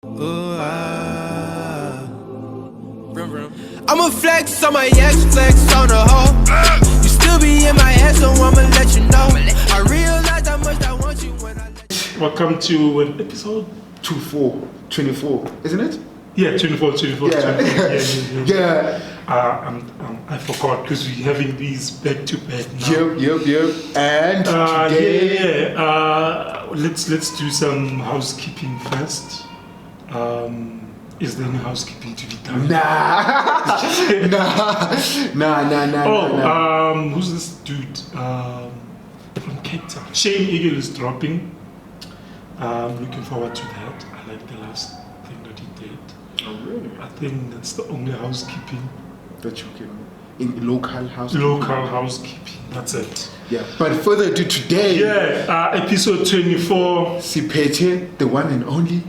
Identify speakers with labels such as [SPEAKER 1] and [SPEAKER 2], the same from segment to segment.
[SPEAKER 1] I'ma flex on my ex, flex on the hoe. You still be in my head, so I'ma let you know. I realize how much I want you when I let you.
[SPEAKER 2] Welcome to an episode
[SPEAKER 3] 24, isn't it?
[SPEAKER 2] Yeah, 24.
[SPEAKER 3] Yeah.
[SPEAKER 2] I forgot because we're having these back to back now.
[SPEAKER 3] Yep. And today,
[SPEAKER 2] let's do some housekeeping first. Is there any housekeeping to be done?
[SPEAKER 3] Nah.
[SPEAKER 2] Who's this dude? From Cape Town. Shane Eagle is dropping. Looking forward to that. I like the last thing that he did.
[SPEAKER 3] Oh, really?
[SPEAKER 2] I think that's the only housekeeping.
[SPEAKER 3] That you can in local housekeeping.
[SPEAKER 2] Local housekeeping. That's it.
[SPEAKER 3] Yeah. But further to today.
[SPEAKER 2] Yeah. Episode 24.
[SPEAKER 3] Sipete, the one and only.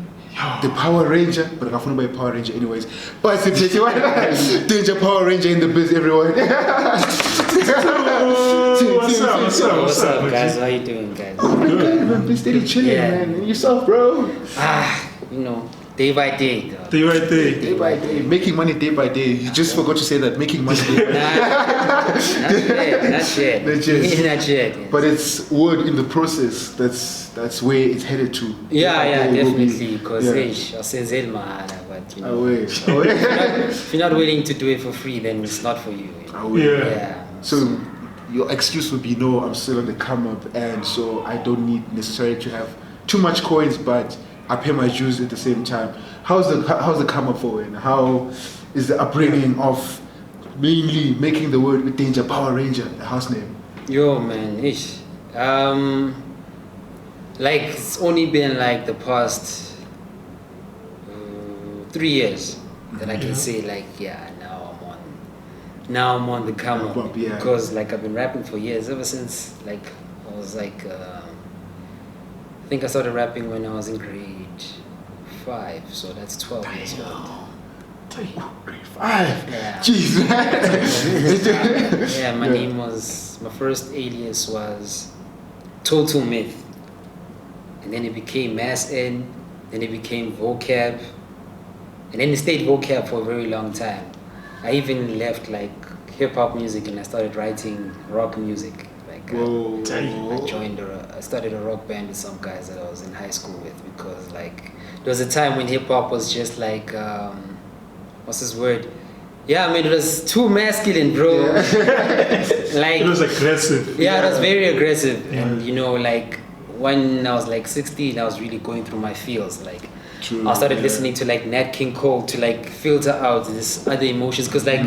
[SPEAKER 3] The Power Ranger, but I'm not going to buy a Power Ranger anyways. But Sipete, Danger Power Ranger in the biz, everyone.
[SPEAKER 4] What's up, guys? How you doing, guys?
[SPEAKER 3] Good, man. Please steady chilling, man. And yourself, bro?
[SPEAKER 4] Day by day, dog.
[SPEAKER 2] Day by day.
[SPEAKER 3] Day by day. Making money day by day. You just forgot to say that. Making money day by day.
[SPEAKER 4] Not yet.
[SPEAKER 3] But it's word in the process. That's where it's headed to.
[SPEAKER 4] Yeah, definitely. Because I'll send but you know, if you're not willing to do it for free, then it's not for you.
[SPEAKER 2] Yeah.
[SPEAKER 3] So your excuse would be, no, I'm still on the come up, and so I don't need necessarily to have too much coins, but I pay my dues at the same time. How's the come up for it? How is the upbringing of mainly making the word with Danger Power Ranger the house name?
[SPEAKER 4] Yo, man, like it's only been like the past 3 years that I can say now I'm on the come up, because like I've been rapping for years, ever since like I was like I think I started rapping when I was in grade 5, so that's 12 years old.
[SPEAKER 3] Grade 5?
[SPEAKER 4] Yeah.
[SPEAKER 3] Jeez.
[SPEAKER 4] Yeah, my first alias was Total Myth. And then it became Mass N, then it became Vocab, and then it stayed Vocab for a very long time. I even left like hip hop music and I started writing rock music. Like I started a rock band with some guys that I was in high school with, because like there was a time when hip hop was just like what's this word? Yeah, I mean, it was too masculine, bro. Like
[SPEAKER 2] it was aggressive.
[SPEAKER 4] Yeah, it was very aggressive. And you know, like when I was like 16, I was really going through my feels. Like I started listening to like Nat King Cole to like filter out this other emotions. Because like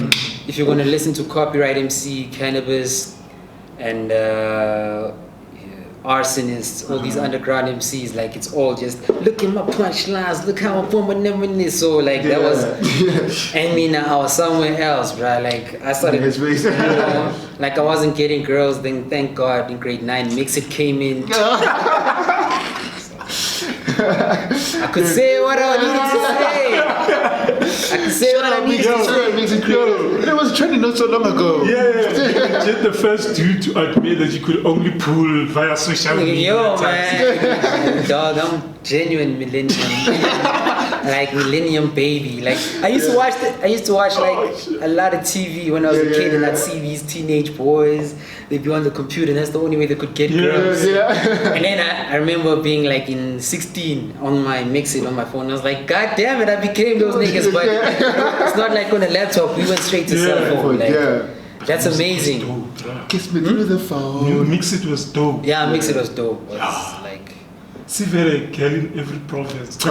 [SPEAKER 4] if you're gonna listen to Copyright MC, Cannabis, and Arsonists, all these underground MCs, like it's all just look at my punchlines, look how I'm booming this. So like that was, I mean, I was somewhere else, bro. Like I started, like I wasn't getting girls. Then thank God in grade 9, Mix It came in. I could say what I needed to say. I could say what I needed to say.
[SPEAKER 3] It was trending not so long ago.
[SPEAKER 2] Yeah. Just the first dude to admit that you could only pull via social media.
[SPEAKER 4] Yo, man. Dog, I'm genuine millennium. Like millennium baby. Like I used to watch like a lot of TV when I was a kid, and I'd see these teenage boys. They'd be on the computer, and that's the only way they could get girls. And then I remember being like in 16 on my Mix It on my phone. I was like, God damn it, I became those niggas. But it's not like on a laptop. We went straight to cell phone. Like, that's amazing.
[SPEAKER 3] Kiss me through the phone.
[SPEAKER 2] You Mix It was dope.
[SPEAKER 4] Yeah, Mix It was dope. It was like,
[SPEAKER 2] see very girl in every province.
[SPEAKER 3] For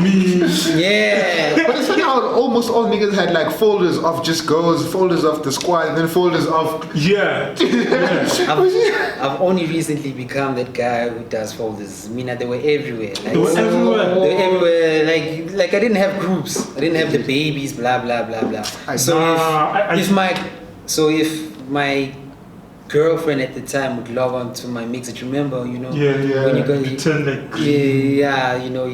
[SPEAKER 3] me.
[SPEAKER 4] Yeah.
[SPEAKER 3] But it's funny how almost all niggas had like folders of just girls, folders of the squad, and then folders of
[SPEAKER 4] I've only recently become that guy who does folders. I mean, they were everywhere. Like,
[SPEAKER 2] they were
[SPEAKER 4] everywhere. Like I didn't have groups. I didn't have the babies. Blah blah blah blah. So if my girlfriend at the time would log on to my Mix It, remember, you know? When you go,
[SPEAKER 2] pretend like
[SPEAKER 4] you know,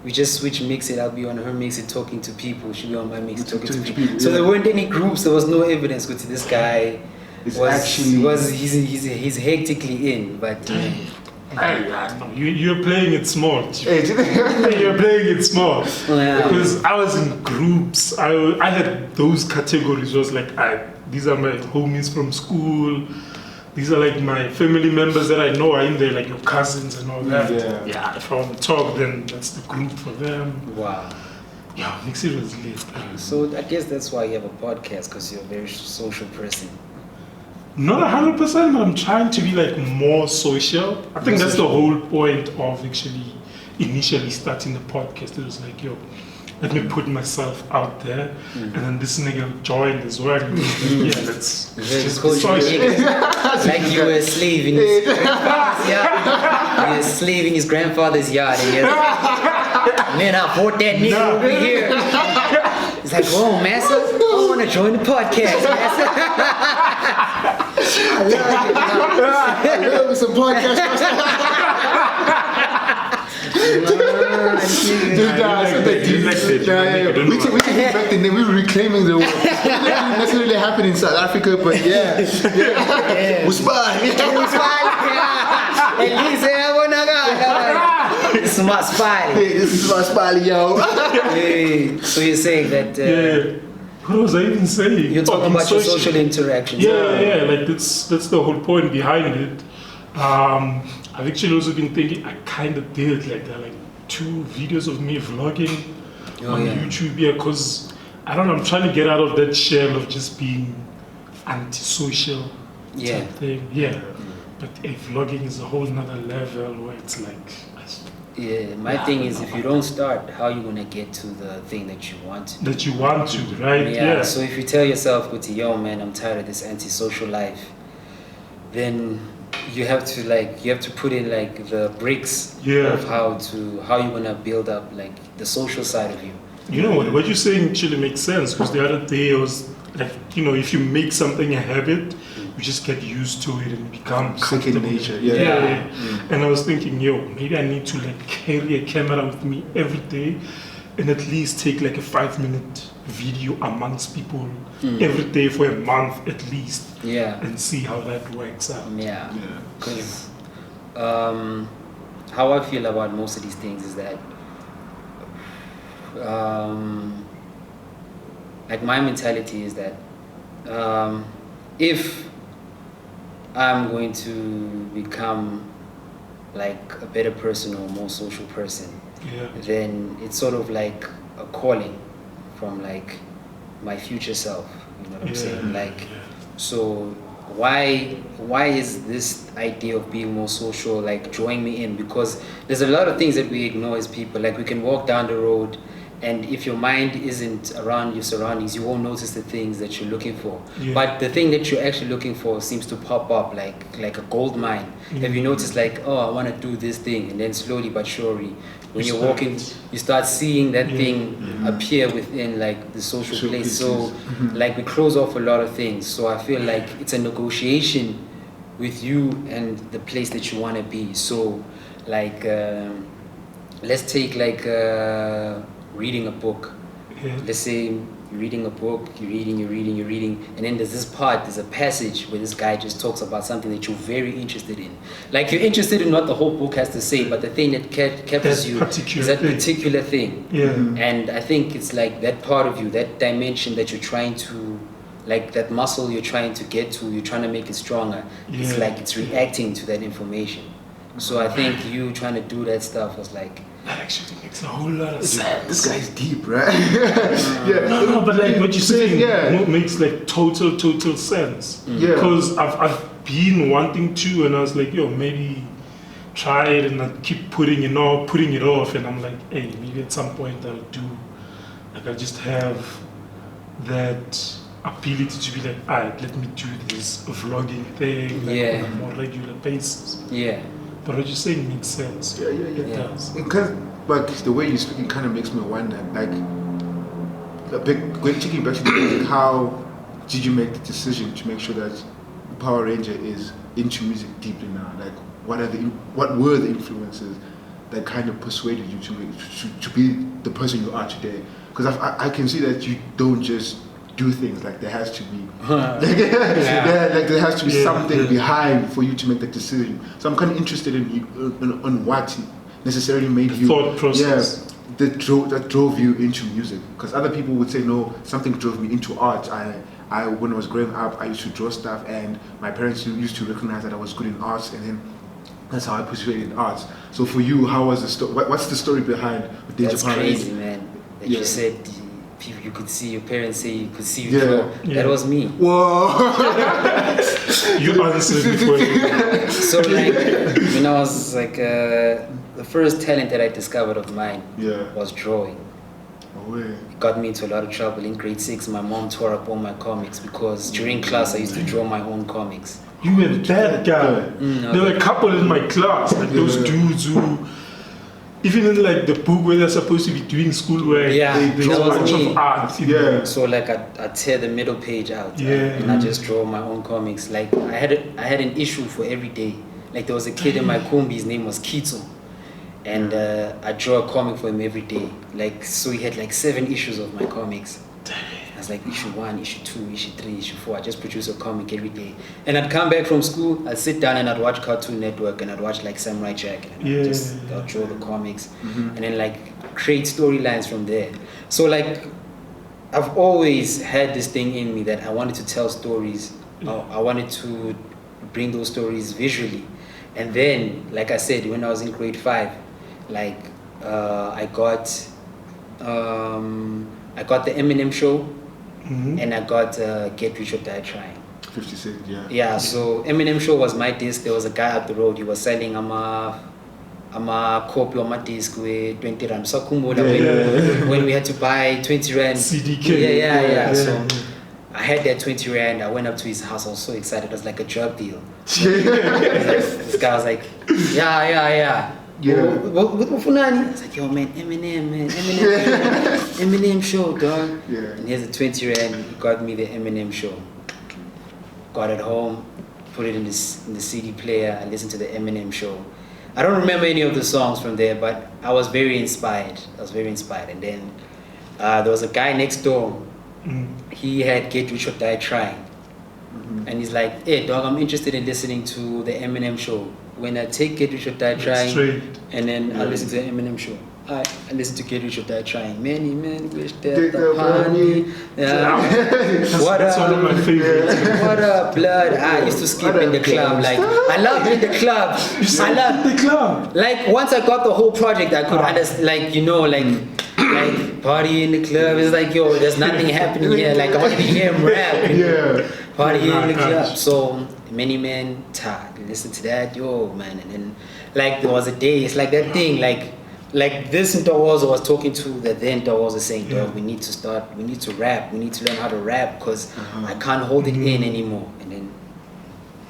[SPEAKER 4] we just switch Mix It. I'll be on her Mix It talking to people. She'll be on my Mix It talking to people. So there weren't any groups. There was no evidence. Go to this guy. He's hectically in, but
[SPEAKER 2] No, you're playing it small.
[SPEAKER 3] Hey,
[SPEAKER 2] You're playing it small.
[SPEAKER 4] Yeah.
[SPEAKER 2] Because I was in groups. I had those categories. It was like, these are my homies from school. These are like my family members that I know are in there, like your cousins and all that.
[SPEAKER 3] Yeah.
[SPEAKER 2] If I want to talk, then that's the group for them.
[SPEAKER 4] Wow.
[SPEAKER 2] Yeah, makes it was lit.
[SPEAKER 4] So I guess that's why you have a podcast, because you're a very social person.
[SPEAKER 2] Not 100%, but I'm trying to be like more social. I think that's the whole point of actually initially starting the podcast. It was like, yo, let me put myself out there, and then this nigga joined as well. Yeah, let's just be social.
[SPEAKER 4] Like you were a slave in his grandfather's yard. You were a slave in his grandfather's yard, and you're like, man, I bought that nigga over here. He's like, whoa, massa, I want to join the podcast, massa.
[SPEAKER 3] I love some podcast. We take back the name. We were reclaiming the word. It didn't necessarily happen in South Africa, but yeah. Uspal.
[SPEAKER 4] This is my spy.
[SPEAKER 3] This is my spal, yo.
[SPEAKER 4] So you're saying that
[SPEAKER 2] What was I even saying?
[SPEAKER 4] you're talking about your social interactions.
[SPEAKER 2] Yeah, like that's the whole point behind it. I've actually also been thinking I kind of did like that, like 2 videos of me vlogging on YouTube, because I don't know, I'm trying to get out of that shell of just being antisocial type thing. But vlogging is a whole nother level where it's like,
[SPEAKER 4] my thing is, if you don't start, how are you gonna get to the thing that you want to?
[SPEAKER 2] Right?
[SPEAKER 4] So if you tell yourself, yo man, I'm tired of this antisocial life, then you have to put in like the bricks of how you're gonna build up like the social side of you.
[SPEAKER 2] You know what you're saying actually makes sense, because the other day I was like, if you make something a habit, you just get used to it and become
[SPEAKER 3] second nature.
[SPEAKER 2] And I was thinking, maybe I need to like carry a camera with me every day and at least take like a 5-minute video amongst people every day for a month at least, and see how that works out.
[SPEAKER 4] Because how I feel about most of these things is that like my mentality is that if I'm going to become like a better person or a more social person, then it's sort of like a calling from like my future self. You know what I'm saying? Like, so why is this idea of being more social like drawing me in? Because there's a lot of things that we ignore as people. Like we can walk down the road, and if your mind isn't around your surroundings, you won't notice the things that you're looking for. But the thing that you're actually looking for seems to pop up like a gold mine. Have you noticed, like, oh, I want to do this thing, and then slowly but surely, when you're walking, you start seeing that thing appear within like the social place. So like we close off a lot of things. So I feel like it's a negotiation with you and the place that you want to be. So like let's take like reading a book. Let's say you're reading a book, you're reading, and then there's a passage where this guy just talks about something that you're very interested in. Like you're interested in what the whole book has to say, but the thing that captures you is that particular thing. And I think it's like that part of you, that dimension that you're trying to, like that muscle you're trying to get to, you're trying to make it stronger. It's like it's reacting to that information. So I think you trying to do that stuff was like,
[SPEAKER 2] that actually makes a whole lot of sense.
[SPEAKER 3] This guy's deep, right?
[SPEAKER 2] No, but like what you're saying makes like total sense. Because I've been wanting to, and I was like, maybe try it, and I keep putting it off, and I'm like, hey, maybe at some point I'll do, like I just have that ability to be like, alright, let me do this vlogging thing on a more regular basis. But what you're saying makes sense. It does.
[SPEAKER 3] Because, like, the way you're speaking kind of makes me wonder, like, taking back to the how did you make the decision to make sure that Power Ranger is into music deeply now? Like, what were the influences that kind of persuaded you to be the person you are today? Because I can see that you don't just do things. Like there has to be, like there has to be something behind for you to make that decision. So I'm kind of interested in you, on what necessarily made you
[SPEAKER 2] thought process.
[SPEAKER 3] That drove you into music. Because other people would say no, something drove me into art. I when I was growing up, I used to draw stuff, and my parents used to recognize that I was good in arts, and then that's how I pursued in arts. So for you, how was the story? What's the story behind Danger
[SPEAKER 4] That's crazy, man. That you said you could see your parents say you could see you draw. That was me.
[SPEAKER 3] Whoa!
[SPEAKER 2] You answered before.
[SPEAKER 4] So like when I was like the first talent that I discovered of mine was drawing. It got me into a lot of trouble. In grade 6, my mom tore up all my comics because during class I used to draw my own comics.
[SPEAKER 2] You were that guy. There were a couple in my class, like those dudes who, even in like the book where they're supposed to be doing schoolwork, they draw a bunch of art.
[SPEAKER 4] So like I tear the middle page out, and I just draw my own comics. Like I had an issue for every day. Like there was a kid in my kumbi, his name was Kito. And I draw a comic for him every day. Like, so he had like 7 issues of my comics. I was like, issue 1, issue 2, issue 3, issue 4. I just produce a comic every day. And I'd come back from school, I'd sit down and I'd watch Cartoon Network, and I'd watch like Samurai Jack, and I'd draw the comics, and then like create storylines from there. So like, I've always had this thing in me that I wanted to tell stories. I wanted to bring those stories visually. And then, like I said, when I was in grade 5, like I got the Eminem show, and I got Get Rich or Die Trying.
[SPEAKER 3] 50 Cent,
[SPEAKER 4] Yeah, so Eminem show was my disc. There was a guy up the road. He was selling a copy of my disc with 20 rand. So when we had to buy 20 rand
[SPEAKER 2] CDK.
[SPEAKER 4] Yeah. So I had that 20 rand. I went up to his house. I was so excited. It was like a drug deal. This guy was like, yeah. What Funani? I was like, yo man, Eminem show, dog. And here's the 20 rand. He got me the Eminem show. Got it home, put it in the CD player. I listened to the Eminem show. I don't remember any of the songs from there, but I was very inspired. And then there was a guy next door. He had Get Rich or Die Trying. And he's like, hey dog, I'm interested in listening to the Eminem show. When I take Get Rich or Die Trying, and then I listen to the Eminem show. I listen to Get Rich or Die Trying. Many men wish death upon me.
[SPEAKER 2] That's one of my favorites.
[SPEAKER 4] What up, blood? I used to skip in the club. Like I loved in the club. I loved
[SPEAKER 2] the club.
[SPEAKER 4] Like once I got the whole project, I could understand. Like party in the club. It's like, yo, there's nothing happening here. Like I want to hear him rap. Party in the club. So many men listen to that, yo man. And then like there was a day, it's like that thing, like this Ntawaza was talking to the then Ntawaza saying, dog, we need to rap, we need to learn how to rap because I can't hold it in anymore. And then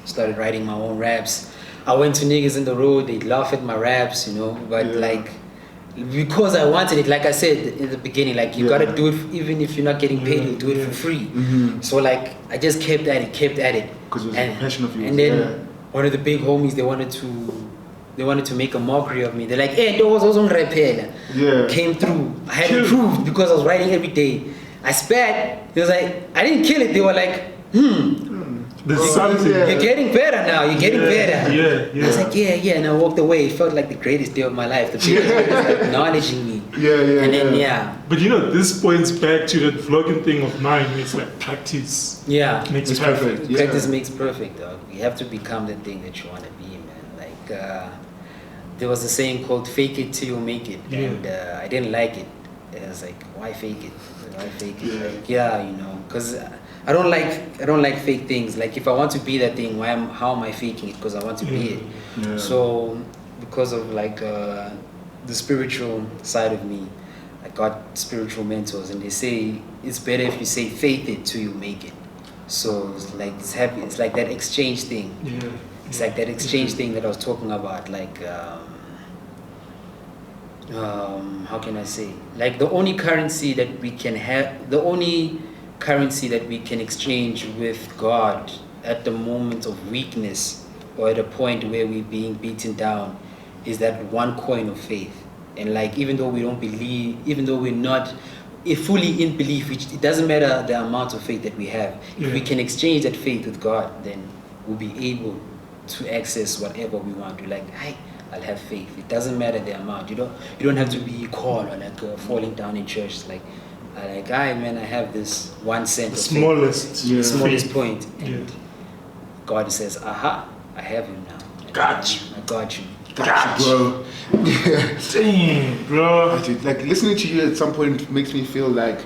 [SPEAKER 4] started writing my own raps. I went to niggas in the road, they'd laugh at my raps, but like because I wanted it, like I said in the beginning, like you gotta do it even if you're not getting paid, you'll do it for free. So like I just kept at it.
[SPEAKER 3] Because it was a passion of yours.
[SPEAKER 4] And then one of the big homies, they wanted to make a mockery of me. They're like, hey, those on rap here. Came through. I had improved because I was writing every day. I spat. He was like, I didn't kill it. They were like,
[SPEAKER 2] There's something.
[SPEAKER 4] You're getting better now. You're getting better.
[SPEAKER 2] Yeah.
[SPEAKER 4] I was like, yeah. And I walked away. It felt like the greatest day of my life. The people was like acknowledging me.
[SPEAKER 3] And
[SPEAKER 4] then,
[SPEAKER 2] But this points back to that vlogging thing of mine. It's like practice. Makes perfect.
[SPEAKER 4] Practice makes perfect, dog. You have to become the thing that you want to be, man. Like, there was a saying called "fake it till you make it," and I didn't like it. I was like, why fake it? Like, because I don't like fake things. Like if I want to be that thing, how am I faking it? Because I want to be it. So because of like the spiritual side of me, I got spiritual mentors, and they say it's better if you say faith it till you make it. So it's like it's like that exchange thing. It's like that exchange thing that I was talking about. Like how can I say? Like the only currency that we can have, the only currency that we can exchange with God at the moment of weakness or at a point where we're being beaten down is that one coin of faith. And like even though we don't believe, even though we're not if fully in belief, which it doesn't matter the amount of faith that we have. If we can exchange that faith with God, then we'll be able to access whatever we want. We're like, hey, I'll have faith. It doesn't matter the amount. You don't have to be called or like falling down in church. It's like, I have this 1 cent.
[SPEAKER 2] The smallest
[SPEAKER 4] point. And God says, aha, I have you now. I got you.
[SPEAKER 3] Got you, bro. Yeah.
[SPEAKER 2] Damn, bro.
[SPEAKER 3] Like listening to you at some point makes me feel like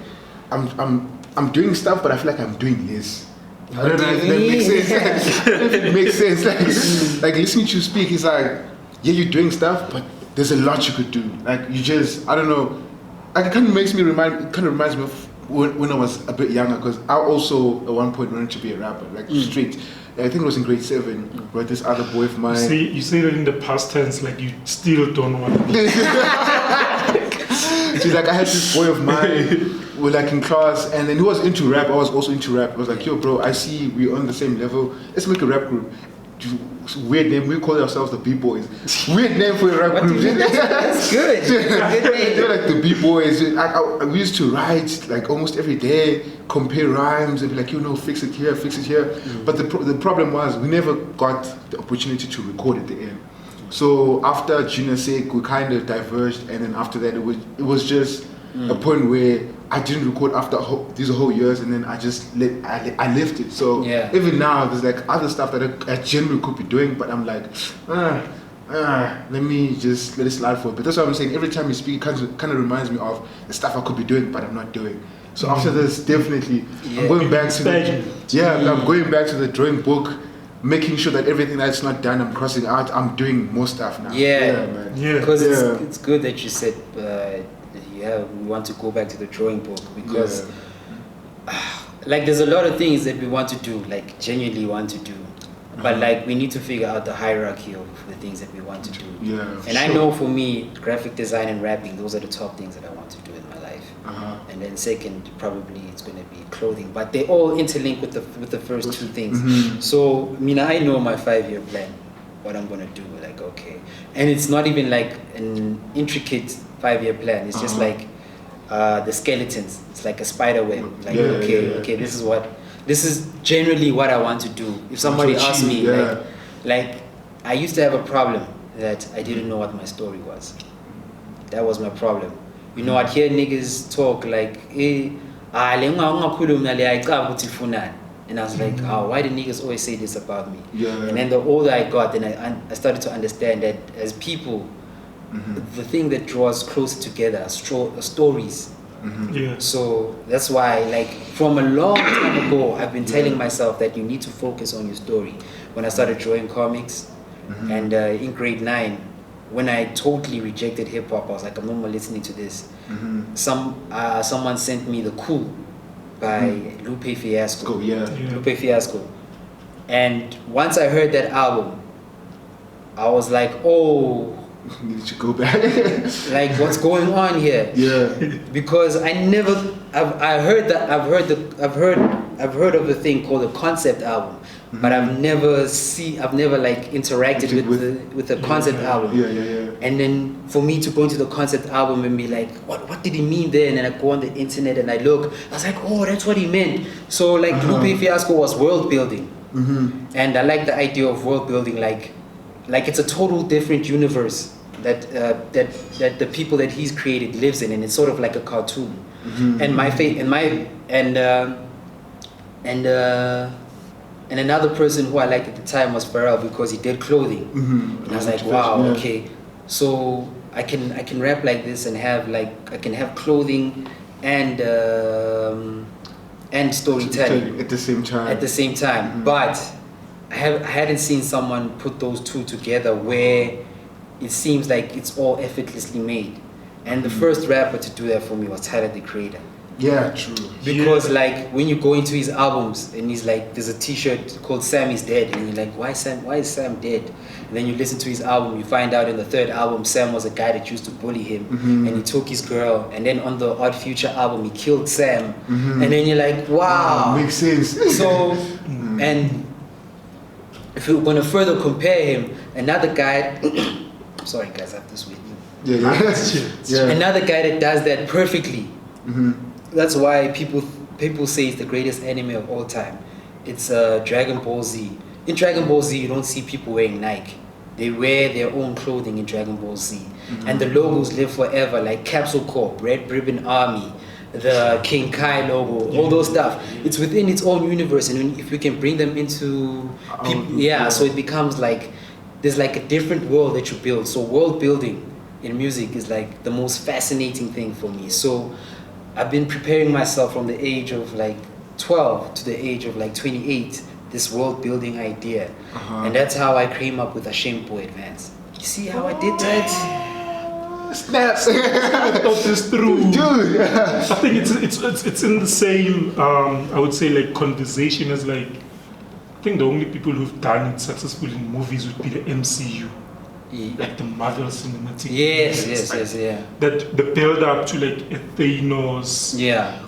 [SPEAKER 3] I'm doing stuff, but I feel like I'm doing less. I don't know if that makes sense. It makes sense. Like listening to you speak is like, yeah, you're doing stuff, but there's a lot you could do. Like you just, I don't know. Like it kind of reminds me of when I was a bit younger, because I also at one point wanted to be a rapper, like straight. I think it was in grade 7, where this other boy of mine.
[SPEAKER 2] You say that in the past tense, like you still don't want to be.
[SPEAKER 3] So like I had this boy of mine, we're like in class, and then he was into rap. I was also into rap. I was like, yo, bro, I see we're on the same level. Let's make a rap group. Weird name. We call ourselves the B-Boys. Weird name for a rap group.
[SPEAKER 4] That's good. Good name.
[SPEAKER 3] They're like the B-Boys. We used to write like almost every day, compare rhymes, and be like, fix it here, fix it here. But the problem was we never got the opportunity to record at the end. So after Junior Sec, we kind of diverged, and then after that, it was just a point where I didn't record after these whole years, and then I just I left it. So even now, there's like other stuff that I genuinely could be doing, but I'm like, let me just let it slide for it. But that's what I'm saying. Every time you speak, it kind of reminds me of the stuff I could be doing, but I'm not doing. So after this, definitely, I'm going back to I'm going back to the drawing book, making sure that everything that's not done, I'm crossing out. I'm doing more stuff now.
[SPEAKER 4] Man. Because it's good that you said we want to go back to the drawing book, because like there's a lot of things that we want to do, like genuinely want to do, but like we need to figure out the hierarchy of the things that we want to do. I know for me, graphic design and rapping, those are the top things that I want to do in my life. And then second, probably it's going to be clothing, but they all interlink with the first two things. So I know my 5-year plan, what I'm going to do, like, okay, and it's not even like an intricate 5-year plan. It's just like the skeletons. It's like a spider web. Like this is generally what I want to do. If somebody asks me, like I used to have a problem that I didn't know what my story was. That was my problem. I'd hear niggas talk like, and I was like, why do niggas always say this about me? And then the older I got, then I started to understand that as people, the thing that draws closer together are stories. So that's why, like, from a long time ago, I've been telling myself that you need to focus on your story. When I started drawing comics, and in grade 9, when I totally rejected hip hop, I was like, I'm no more listening to this. Someone sent me The Cool by Lupe Fiasco. Lupe Fiasco. And once I heard that album, I was like, oh,
[SPEAKER 3] need to go back.
[SPEAKER 4] Like, what's going on here? Because I've heard of a thing called a concept album, but I've never like interacted with the concept album. And then for me to go into the concept album and be like, what did he mean there? And then I go on the internet and I look, I was like, oh, that's what he meant. So like Lupe Fiasco was world building, and I like the idea of world building, like it's a total different universe that the people that he's created lives in, and it's sort of like a cartoon. And my faith and another person who I liked at the time was Pharrell, because he did clothing. And I was like, wow, okay, so I can rap like this and I can have clothing and storytelling
[SPEAKER 3] at the same time.
[SPEAKER 4] But I hadn't seen someone put those two together where it seems like it's all effortlessly made. And the first rapper to do that for me was Tyler, the Creator.
[SPEAKER 3] Yeah, true.
[SPEAKER 4] Because like when you go into his albums and he's like, there's a t-shirt called Sam is Dead, and you're like, why is Sam dead? And then you listen to his album, you find out in the third album Sam was a guy that used to bully him, and he took his girl, and then on the Odd Future album he killed Sam, and then you're like, wow,
[SPEAKER 3] makes sense.
[SPEAKER 4] So and if we're gonna further compare him, another guy sorry guys, I have this with you. Another guy that does that perfectly that's why people say it's the greatest anime of all time. It's Dragon Ball Z. In Dragon Ball Z, you don't see people wearing Nike. They wear their own clothing in Dragon Ball Z. And the logos live forever, like Capsule Corp, Red Ribbon Army, the King Kai logo, all those stuff. It's within its own universe, and if we can bring them into people, so it becomes like there's like a different world that you build. So world building in music is like the most fascinating thing for me. So I've been preparing myself from the age of like 12 to the age of like 28, this world building idea. And that's how I came up with Ashamed Boy Advance. You see how I did that?
[SPEAKER 3] Snaps.
[SPEAKER 2] I thought this through.
[SPEAKER 3] Dude.
[SPEAKER 2] I think it's in the same I would say like conversation as like, I think the only people who've done it successfully in movies would be the MCU. Like the Marvel Cinematic Universe,
[SPEAKER 4] yeah.
[SPEAKER 2] That the build up to like a Thanos,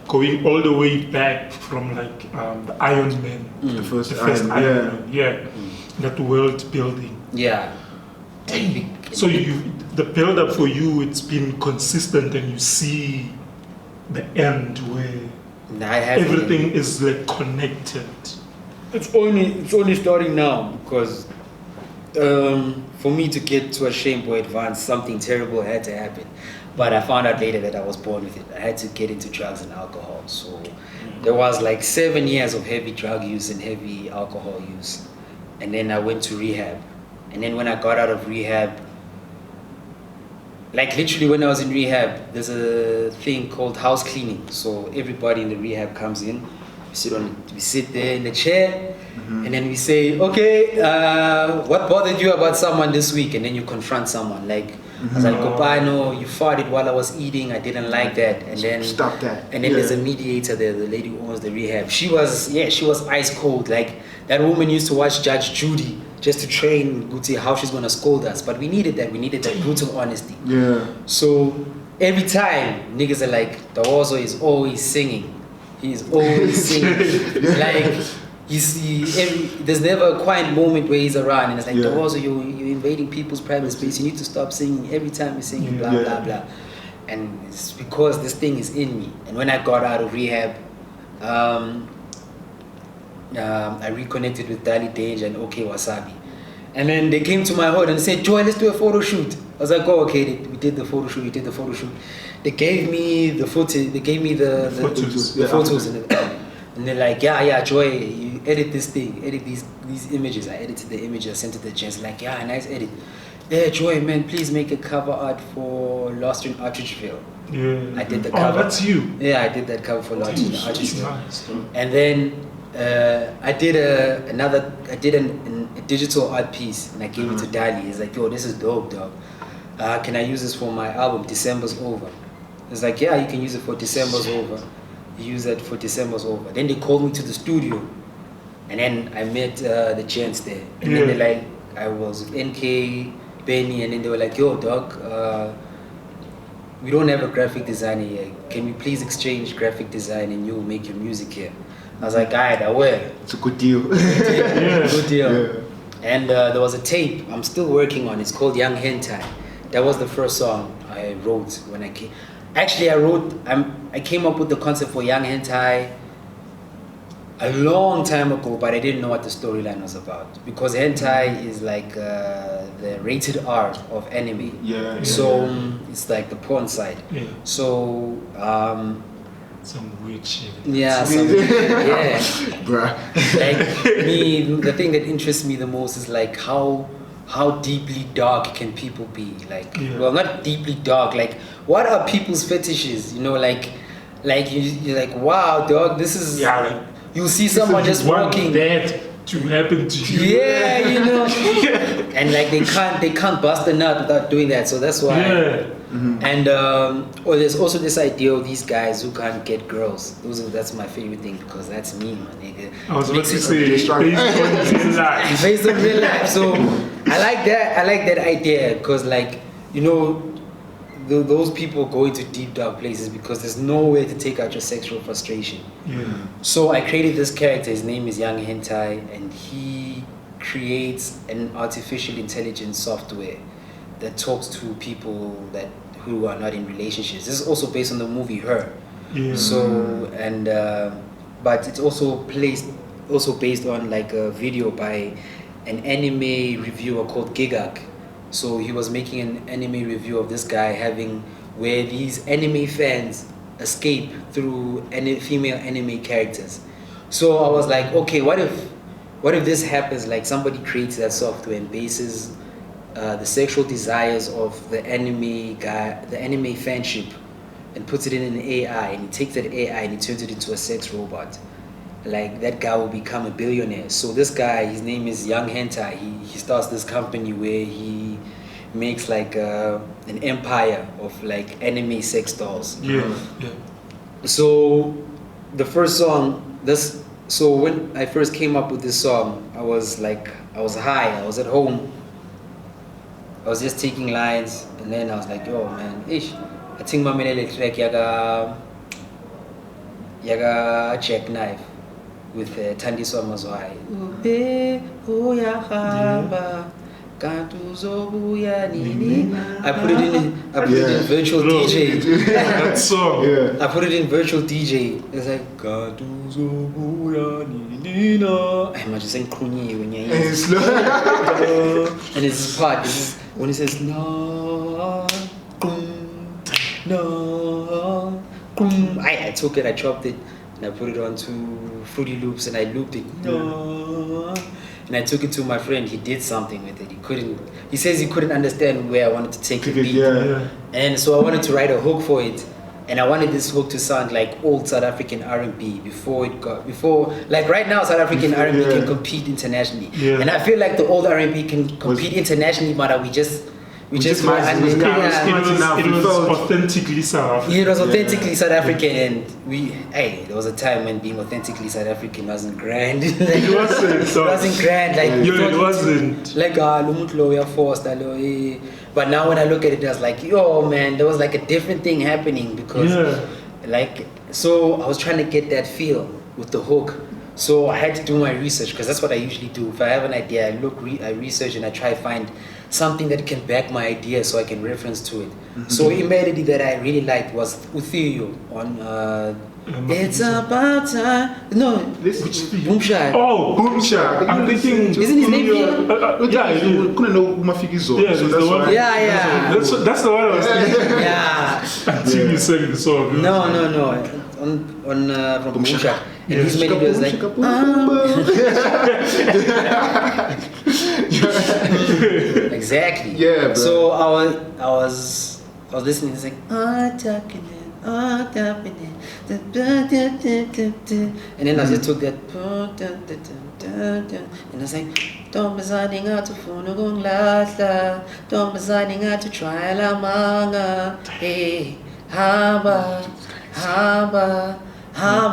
[SPEAKER 2] going all the way back from like the Iron Man,
[SPEAKER 3] the first
[SPEAKER 2] Iron Man, that world building.
[SPEAKER 4] Yeah.
[SPEAKER 2] So the build up for you, it's been consistent, and you see the end where everything is like connected.
[SPEAKER 4] It's only starting now because. For me to get to Ashamed Boy Advance, something terrible had to happen. But I found out later that I was born with it. I had to get into drugs and alcohol. So there was like 7 years of heavy drug use and heavy alcohol use. And then I went to rehab. And then when I got out of rehab, like literally when I was in rehab, there's a thing called house cleaning. So everybody in the rehab comes in, we sit there in the chair, and then we say, okay, what bothered you about someone this week? And then you confront someone. Like, I was like, Kopano, you farted while I was eating, I didn't like that. And then
[SPEAKER 3] stop that.
[SPEAKER 4] And then there's a mediator there, the lady who owns the rehab. She was ice cold. Like, that woman used to watch Judge Judy just to train Guti how she's gonna scold us. But we needed that brutal honesty. Yeah. So every time niggas are like, Dawozo is always singing. He's always singing. Like, you see, there's never a quiet moment where he's around, and it's like, Dawozo, you're invading people's private space. You need to stop singing every time you're singing, blah, blah, blah. And it's because this thing is in me. And when I got out of rehab, I reconnected with Dali Danger and OK Wasabi. And then they came to my hood and said, Joy, let's do a photo shoot. I was like, oh, okay, we did the photo shoot. They gave me the footage, they gave me the photos. And they're like, yeah, Joy, you edit this thing, edit these images. I edited the images, I sent it to the gents, like, yeah, nice edit. Yeah, Joy, man, please make a cover art for Lost in Archageville.
[SPEAKER 2] Yeah.
[SPEAKER 4] I did the cover.
[SPEAKER 2] Oh, that's you?
[SPEAKER 4] Yeah, I did that cover for Lost in Archageville. Nice. And then I did a digital art piece, and I gave it to Dali. He's like, yo, this is dope, dog. Can I use this for my album, December's Over? It's like, yeah, you can use it for December's Over. You use that for December's Over. Then they called me to the studio, and then I met the gents there. And then they're like, I was with NK, Benny, and then they were like, yo, dog, we don't have a graphic designer here. Can we please exchange graphic design and you make your music here? I was like, alright, I will.
[SPEAKER 3] It's a good deal.
[SPEAKER 4] Good deal. Yeah. And there was a tape I'm still working on. It's called Young Hentai. That was the first song I wrote when I came. Actually, I came up with the concept for Young Hentai a long time ago, but I didn't know what the storyline was about. Because hentai is like the rated R of anime. So it's like the porn side. Yeah. So
[SPEAKER 2] some weird shit.
[SPEAKER 4] Yeah, bruh. Like me, the thing that interests me the most is like how deeply dark can people be? Like, well, not deeply dark. Like, what are people's fetishes? You know, like you're like, wow, dog, this is. Yeah. Like, you see someone just walking.
[SPEAKER 2] That to happen to you.
[SPEAKER 4] Yeah, you know. And like they can't bust a nut without doing that. So that's why. Yeah. And there's also this idea of these guys who can't get girls. That's my favorite thing because that's me, my nigga.
[SPEAKER 2] I was about to say based on real life.
[SPEAKER 4] Based on real life. So I like that idea because, like, you know, those people go into deep dark places because there's nowhere to take out your sexual frustration. Yeah. So I created this character. His name is Young Hentai, and he creates an artificial intelligence software that talks to people who are not in relationships. This is also based on the movie Her.
[SPEAKER 2] Yeah.
[SPEAKER 4] So and but it's also based on like a video by an anime reviewer called Gigak. So he was making an anime review of this guy where these anime fans escape through female anime characters. So I was like, okay, what if this happens? Like somebody creates that software and bases the sexual desires of the anime fanship, and puts it in an AI, and he takes that AI and he turns it into a sex robot. Like that guy will become a billionaire. So this guy, his name is Young Hentai. He starts this company where he makes like an empire of like anime sex dolls.
[SPEAKER 2] Yeah.
[SPEAKER 4] So the first song, so when I first came up with this song, I was high, I was at home, I was just taking lines, and then I was like, yo man, I think my track yaga jackknife with Thandiswa Mazwai. I put it in virtual DJ.
[SPEAKER 2] That song.
[SPEAKER 3] Yeah.
[SPEAKER 4] I put it in virtual DJ. It's like Katuzobuya Nina. I'm just saying Krunyi when you're
[SPEAKER 3] And it's slow.
[SPEAKER 4] and it's this part. This is when it says no, no. I took it, I chopped it, and I put it onto Fruity Loops, and I looped it. No. And I took it to my friend. He did something with it. He says he couldn't understand where I wanted to take the beat.
[SPEAKER 3] Yeah.
[SPEAKER 4] And so I wanted to write a hook for it. And I wanted this hook to sound like old South African R&B before like right now South African R&B can compete internationally.
[SPEAKER 2] Yeah.
[SPEAKER 4] And I feel like the old R&B can compete internationally, but we just
[SPEAKER 3] just
[SPEAKER 2] It was authentically South African.
[SPEAKER 4] it was authentically South African, and there was a time when being authentically South African wasn't grand. Like,
[SPEAKER 2] It wasn't.
[SPEAKER 4] it wasn't grand. Like
[SPEAKER 2] It wasn't.
[SPEAKER 4] Like Lumutlo, we are forced. But now when I look at it, I was like, yo man, there was like a different thing happening because so I was trying to get that feel with the hook. So I had to do my research because that's what I usually do. If I have an idea, I research and I try to find something that can back my idea so I can reference to it. So a melody that I really liked was Uthio on It's About Time. No, Boomshire.
[SPEAKER 2] Oh, Boomshire. I'm thinking.
[SPEAKER 4] Isn't his name
[SPEAKER 3] Couldn't know Mafikizo.
[SPEAKER 2] Yeah,
[SPEAKER 3] So
[SPEAKER 2] that's
[SPEAKER 3] that's
[SPEAKER 2] the one.
[SPEAKER 3] why.
[SPEAKER 4] Yeah.
[SPEAKER 2] That's the one I was thinking.
[SPEAKER 4] Yeah.
[SPEAKER 2] Until you sang the song.
[SPEAKER 4] No. On from Boomshire. And his melody was like, exactly.
[SPEAKER 3] Yeah, bro.
[SPEAKER 4] So I was listening. It's like, and then I just took that, and I was like, don't be signing out to phone last, don't be signing out to try la manga, hey, haba,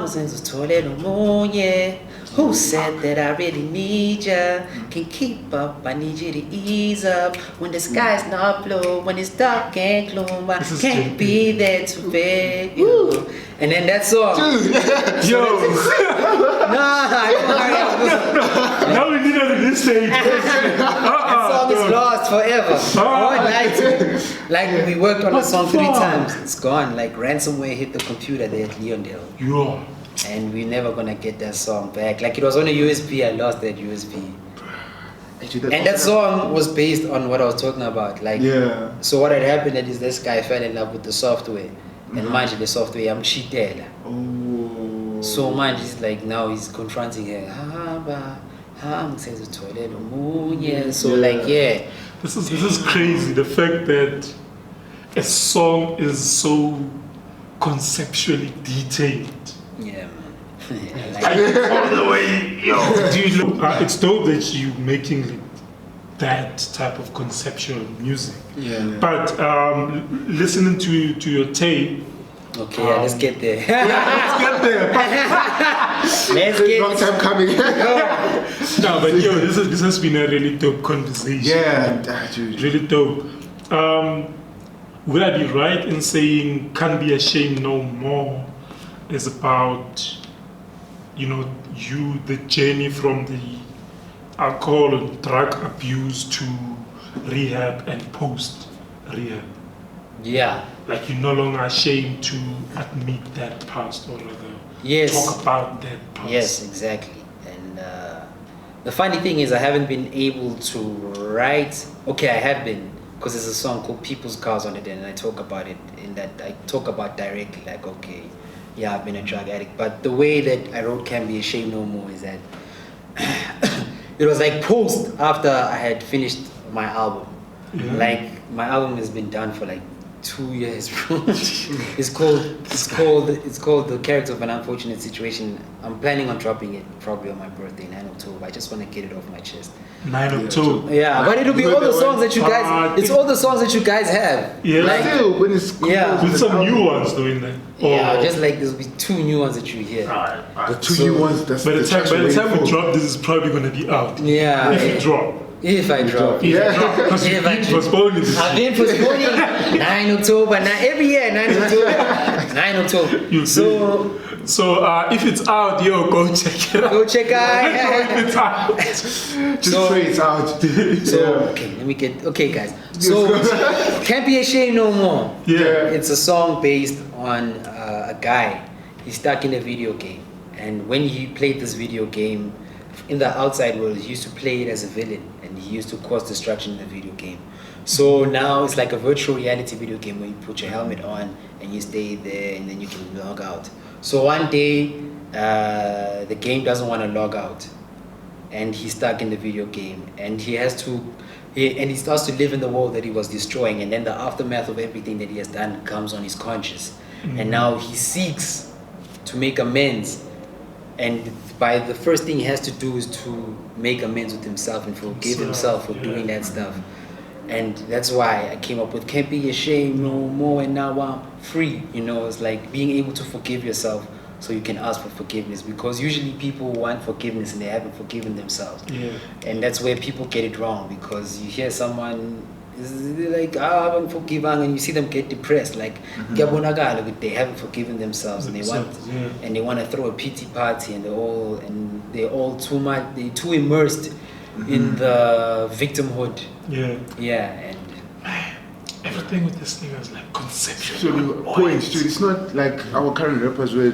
[SPEAKER 4] since the toilet no more, yeah. Who said that I really need ya? Can keep up, I need you to ease up. When the sky's not blue, when it's dark and gloom, I can't be there to beg you. And then that song.
[SPEAKER 2] Now we need it at this stage.
[SPEAKER 4] That song is lost forever. Like we worked on the song 3 times. It's gone. Like ransomware hit the computer there at Leondale.
[SPEAKER 2] Yeah.
[SPEAKER 4] And we're never gonna get that song back. Like it was on a USB, I lost that USB. And that song was based on what I was talking about. Like, so what had happened is this guy fell in love with the software. And mind the software, I'm cheated.
[SPEAKER 3] Oh.
[SPEAKER 4] So mind is like now he's confronting her. So
[SPEAKER 2] This is crazy. The fact that a song is so conceptually detailed.
[SPEAKER 4] Yeah, man.
[SPEAKER 2] All the way, it's dope that you making that type of conceptual music.
[SPEAKER 3] Yeah.
[SPEAKER 2] But listening to your tape.
[SPEAKER 4] Okay, let's get there.
[SPEAKER 3] Let's get there.
[SPEAKER 4] Let's get
[SPEAKER 3] Long time coming.
[SPEAKER 2] No, but this has been a really dope conversation.
[SPEAKER 3] Yeah, dude.
[SPEAKER 2] Really dope. Would I be right in saying "Can't Be Ashamed No More" is about, the journey from the alcohol and drug abuse to rehab and post rehab?
[SPEAKER 4] Yeah,
[SPEAKER 2] like you're no longer ashamed to admit that past, or rather talk about that past.
[SPEAKER 4] Yes, exactly. And the funny thing is, I haven't been able to write. Okay, I have been, because there's a song called People's Cars on it, and I talk about it in that I talk about directly, like, okay, yeah, I've been a drug addict. But the way that I wrote Can't Be Ashamed No More is that it was like post after I had finished my album.
[SPEAKER 2] Yeah.
[SPEAKER 4] Like, my album has been done for like 2 years, bro. It's called The Character of an Unfortunate Situation. I'm planning on dropping it probably on my birthday, 9 October. I just want to get it off my chest.
[SPEAKER 2] 9 October.
[SPEAKER 4] Yeah, but it'll be all the songs that you guys. It's all the songs that you guys have.
[SPEAKER 2] Yeah.
[SPEAKER 3] Like, still, when it's
[SPEAKER 2] With some new ones though in there.
[SPEAKER 4] Yeah, just like there'll be 2 new ones that you hear.
[SPEAKER 3] the 2 new ones. That's
[SPEAKER 2] By the time we drop, this is probably gonna be out.
[SPEAKER 4] Yeah.
[SPEAKER 2] If you drop.
[SPEAKER 4] If I drop.
[SPEAKER 2] Because you've been postponing this.
[SPEAKER 4] I've been postponing 9 October. Every year, 9 October. 9 October.
[SPEAKER 2] So if it's out, yo, go check it out.
[SPEAKER 4] Go check out.
[SPEAKER 2] If it's out.
[SPEAKER 3] Just pray it's out.
[SPEAKER 4] Okay, let me get. Okay, guys. So, Can't Be Ashamed No More.
[SPEAKER 2] Yeah.
[SPEAKER 4] It's a song based on a guy. He's stuck in a video game. And when he played this video game, in the outside world, he used to play it as a villain. And he used to cause destruction in the video game. So now it's like a virtual reality video game where you put your helmet on and you stay there and then you can log out. So one day, the game doesn't want to log out. And he's stuck in the video game. And he has to... and he starts to live in the world that he was destroying, and then the aftermath of everything that he has done comes on his conscious. And now he seeks to make amends, and by the first thing he has to do is to make amends with himself and forgive himself for doing that stuff. And that's why I came up with Can't Be Ashamed No More, and now I'm free. You know, it's like being able to forgive yourself so you can ask for forgiveness, because usually people want forgiveness and they haven't forgiven themselves. And that's where people get it wrong, because you hear someone is like, I haven't forgiven, and you see them get depressed, like they haven't forgiven themselves, and they want to throw a pity party, and they're all too much, they're too immersed in the victimhood. And
[SPEAKER 2] everything with this thing is like conceptual.
[SPEAKER 3] So points, dude. It's not like our current rappers where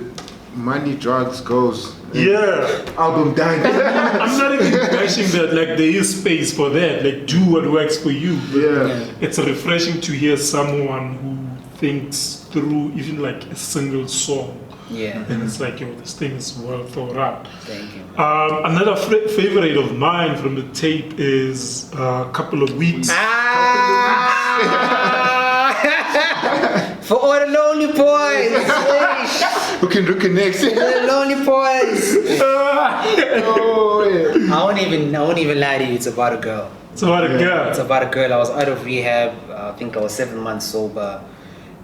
[SPEAKER 3] money, drugs, goes. Album died.
[SPEAKER 2] I'm not even bashing that. Like, there is space for that. Like, do what works for you. It's refreshing to hear someone who thinks through even like a single song. And it's like, yo, this thing is well thought out.
[SPEAKER 4] Thank you.
[SPEAKER 2] Another favorite of mine from the tape is a couple of weeks.
[SPEAKER 4] For all the lonely boys.
[SPEAKER 3] Who can next?
[SPEAKER 4] The lonely boys. I won't even lie to you. It's about a girl.
[SPEAKER 2] It's about a girl.
[SPEAKER 4] It's about a girl. I was out of rehab. I think I was 7 months sober,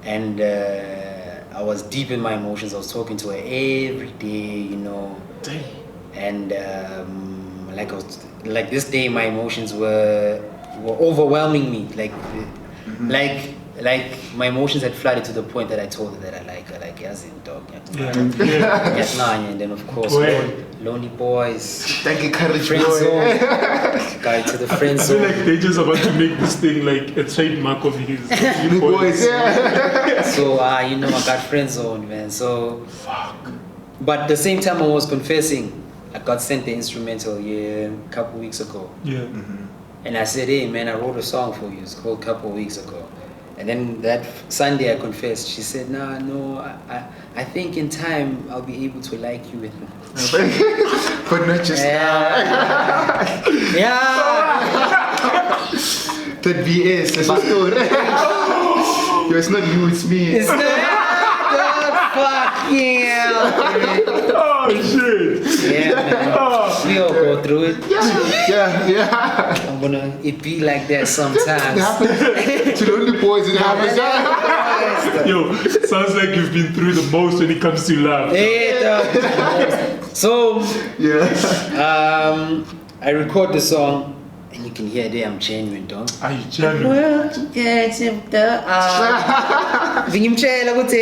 [SPEAKER 4] and I was deep in my emotions. I was talking to her every day, you know.
[SPEAKER 2] Damn.
[SPEAKER 4] And like this day, my emotions were overwhelming me. Like my emotions had flooded to the point that I told her that I like Yazin dog. And then of course lonely boys.
[SPEAKER 3] Thank you, courage
[SPEAKER 4] friend
[SPEAKER 3] boy.
[SPEAKER 4] zone. Guy to the friend
[SPEAKER 2] I feel
[SPEAKER 4] zone.
[SPEAKER 2] like they just about to make this thing like a trademark of his.
[SPEAKER 3] Boys.
[SPEAKER 4] So I got friend zoned, man. So but at the same time I was confessing. I got sent the instrumental a couple weeks ago. And I said, hey man, I wrote a song for you. It's called Couple Weeks Ago. And then that Sunday I confessed. She said, no, I think in time I'll be able to like you with me.
[SPEAKER 3] But not just that BS. That's what's good. Yo, it's not you, it's me.
[SPEAKER 4] It's not fuck yeah.
[SPEAKER 2] Oh shit.
[SPEAKER 4] Yeah, man. We all go through it. It be like that sometimes.
[SPEAKER 3] It happens to the only boys. It happens.
[SPEAKER 2] Yo, sounds like you've been through the most when it comes to love.
[SPEAKER 4] So I record the song, and you can hear there I'm genuine, dog.
[SPEAKER 2] Are you genuine?
[SPEAKER 4] Ngimtshela ukuthi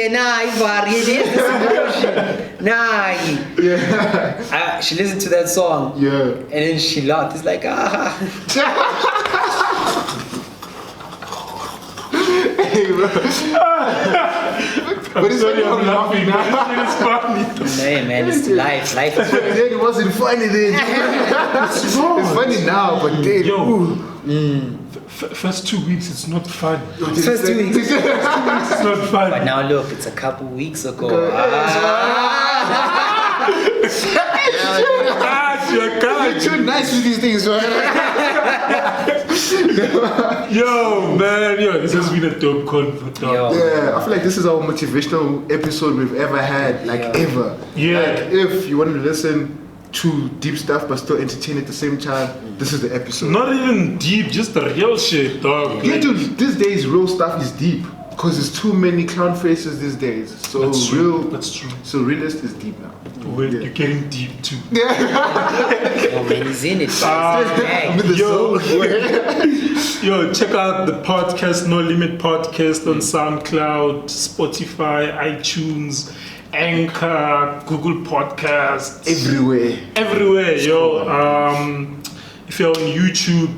[SPEAKER 4] she listened to that song, and then she laughed. It's like
[SPEAKER 3] Hey, bro. But it's
[SPEAKER 2] Sorry,
[SPEAKER 3] funny how
[SPEAKER 2] I'm
[SPEAKER 3] we laughing now.
[SPEAKER 2] It's funny.
[SPEAKER 4] Hey man, it's life. Life is
[SPEAKER 3] Then it wasn't funny then. It's funny now, but then.
[SPEAKER 2] Yo.
[SPEAKER 3] Ooh.
[SPEAKER 2] First 2 weeks, it's not fun.
[SPEAKER 4] First 2 weeks.
[SPEAKER 2] It's not fun.
[SPEAKER 4] But now look, it's a couple weeks ago.
[SPEAKER 3] You're too nice with these things, right?
[SPEAKER 2] Yo, man, this has been a dope convo, dog.
[SPEAKER 4] Yo.
[SPEAKER 3] Yeah, I feel like this is our motivational episode we've ever had, ever.
[SPEAKER 2] Yeah.
[SPEAKER 3] Like, if you want to listen to deep stuff but still entertain at the same time, this is the episode.
[SPEAKER 2] Not even deep, just the real shit, dog.
[SPEAKER 3] Yeah, dude, these days real stuff is deep because there's too many clown faces these days. So
[SPEAKER 2] That's
[SPEAKER 3] real,
[SPEAKER 2] true. That's true.
[SPEAKER 3] So realist is deep now.
[SPEAKER 2] Well, you're getting deep too.
[SPEAKER 4] Oh man, he's in it. Hey.
[SPEAKER 3] I'm in the zone.
[SPEAKER 2] Yo, check out the podcast, No Limit Podcast on SoundCloud, Spotify, iTunes, Anchor, Google Podcasts. Everywhere, yo. If you're on YouTube,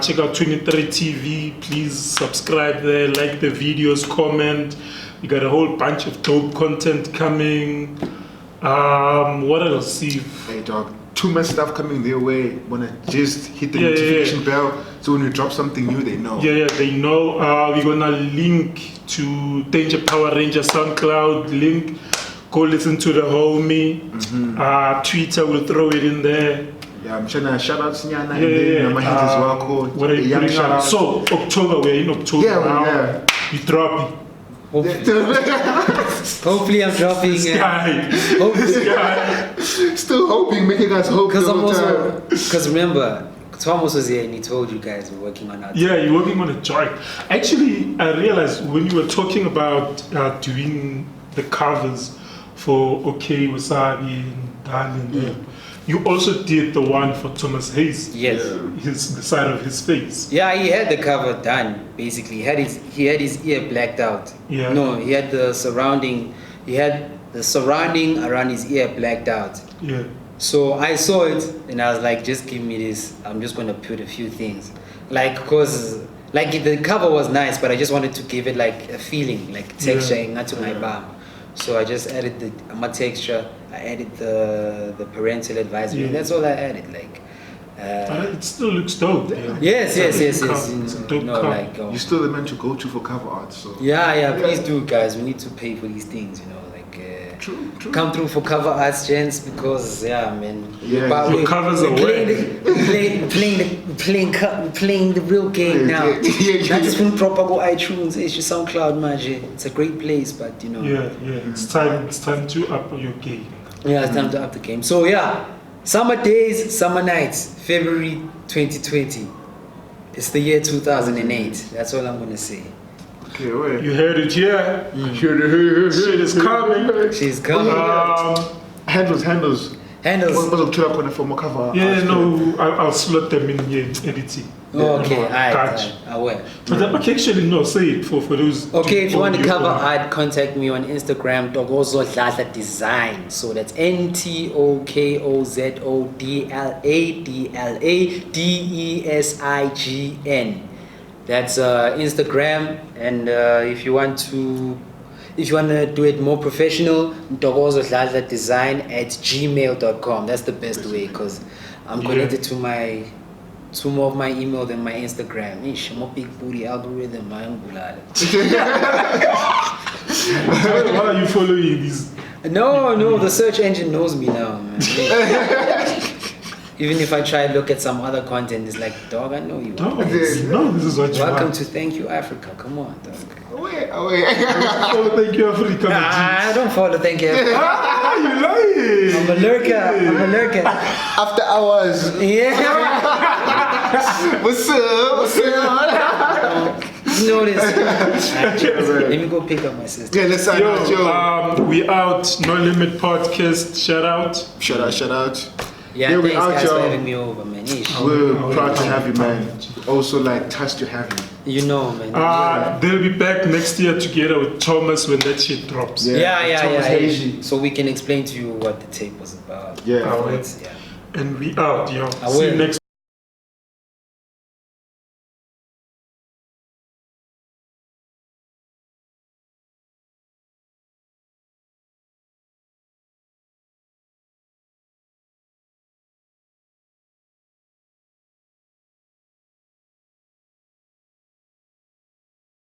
[SPEAKER 2] check out 23 TV. Please subscribe there, like the videos, comment. We got a whole bunch of dope content coming. What else, Steve?
[SPEAKER 3] Hey, dog. Too much stuff coming their way. Wanna just hit the notification bell so when we drop something new, they know.
[SPEAKER 2] Yeah, they know. We're gonna link to Danger Power Ranger SoundCloud link. Go listen to the homie. Twitter, we'll throw it in there.
[SPEAKER 3] Yeah, I'm trying to shout out Sinyana
[SPEAKER 2] Yeah.
[SPEAKER 3] and my hands as well. Cool.
[SPEAKER 2] What are you
[SPEAKER 3] Young
[SPEAKER 2] putting
[SPEAKER 3] shout
[SPEAKER 2] out?
[SPEAKER 3] out.
[SPEAKER 2] So, October, we're in October now.
[SPEAKER 3] Yeah.
[SPEAKER 2] You drop it.
[SPEAKER 4] Hopefully I'm dropping.
[SPEAKER 2] This guy.
[SPEAKER 3] Still hoping, making us hope.
[SPEAKER 4] Because remember, Thomas was here and he told you guys we're working on that.
[SPEAKER 2] Yeah, you're working on a joint. Actually, I realized when you were talking about doing the covers for OK Wasabi and Dan, you also did the one for Thomas Hayes.
[SPEAKER 4] Yes.
[SPEAKER 2] The side of his face.
[SPEAKER 4] Yeah, he had the cover done. Basically, he had his ear blacked out.
[SPEAKER 2] Yeah.
[SPEAKER 4] No, he had the surrounding around his ear blacked out.
[SPEAKER 2] Yeah.
[SPEAKER 4] So I saw it and I was like, just give me this. I'm just gonna put a few things, cause the cover was nice, but I just wanted to give it like a feeling, like texture, not to my balm. So I just added the texture. I added the parental advisory. And that's all I added.
[SPEAKER 2] But it still looks dope.
[SPEAKER 4] Yes.
[SPEAKER 2] It's a dope cover.
[SPEAKER 3] You're still the man to go to for cover art. So
[SPEAKER 4] Please do, guys. We need to pay for these things,
[SPEAKER 3] True.
[SPEAKER 4] Come through for cover arts, gents, because man.
[SPEAKER 3] Yeah,
[SPEAKER 4] but
[SPEAKER 2] your covers are
[SPEAKER 4] playing the real game now.
[SPEAKER 3] Yeah.
[SPEAKER 4] Not just from proper go iTunes, it's just SoundCloud, man. It's a great place, but
[SPEAKER 2] Yeah. It's time to up your game.
[SPEAKER 4] Yeah, it's time to up the game. So summer days, summer nights, February 2020. It's the year 2008. That's all I'm gonna say.
[SPEAKER 3] Okay, wait.
[SPEAKER 2] You heard it here. Shit is coming.
[SPEAKER 4] She's coming.
[SPEAKER 3] Handles. What's up for more cover?
[SPEAKER 2] I'll slot them in here in editing.
[SPEAKER 4] Okay,
[SPEAKER 2] Gotcha.
[SPEAKER 4] I will.
[SPEAKER 2] But actually, no, say it for those.
[SPEAKER 4] Okay, if you want to
[SPEAKER 2] audio
[SPEAKER 4] cover
[SPEAKER 2] only.
[SPEAKER 4] art, contact me on Instagram, Dogozo Dladla Design. So that's NTOKOZODLADLADESIGN. That's Instagram, and if you want to do it more professional, Dogozo Dladla Design at gmail.com. That's the best way, because I'm connected to two more of my email than my Instagram. I'm a big booty algorithm, man.
[SPEAKER 2] Why are you following these?
[SPEAKER 4] No, the search engine knows me now, man. Even if I try to look at some other content, it's like, dog, I know you.
[SPEAKER 2] This is what you
[SPEAKER 4] Welcome
[SPEAKER 2] want.
[SPEAKER 4] to Thank You Africa. Come on, dog.
[SPEAKER 3] Wait.
[SPEAKER 2] Thank you, Africa.
[SPEAKER 4] I don't follow Thank You Africa.
[SPEAKER 2] You lying.
[SPEAKER 4] I'm a lurker.
[SPEAKER 3] After hours.
[SPEAKER 4] Yeah.
[SPEAKER 3] What's up?
[SPEAKER 4] You know this. Let me go pick up my sister.
[SPEAKER 3] Yeah, let's sign out, yo.
[SPEAKER 2] We out. No Limit Podcast. Shout out.
[SPEAKER 3] Shout out.
[SPEAKER 4] Yeah,
[SPEAKER 3] we
[SPEAKER 4] thanks
[SPEAKER 3] out,
[SPEAKER 4] guys
[SPEAKER 3] yo.
[SPEAKER 4] for having me over, man.
[SPEAKER 3] We're proud to have you, man. Also, touched to have you.
[SPEAKER 4] You know, man.
[SPEAKER 2] They'll be back next year together with Thomas when that shit drops.
[SPEAKER 3] Thomas Hazy.
[SPEAKER 4] So we can explain to you what the tape was about.
[SPEAKER 3] Yeah.
[SPEAKER 2] And we out, yo.
[SPEAKER 4] I
[SPEAKER 2] See you
[SPEAKER 4] will.
[SPEAKER 2] next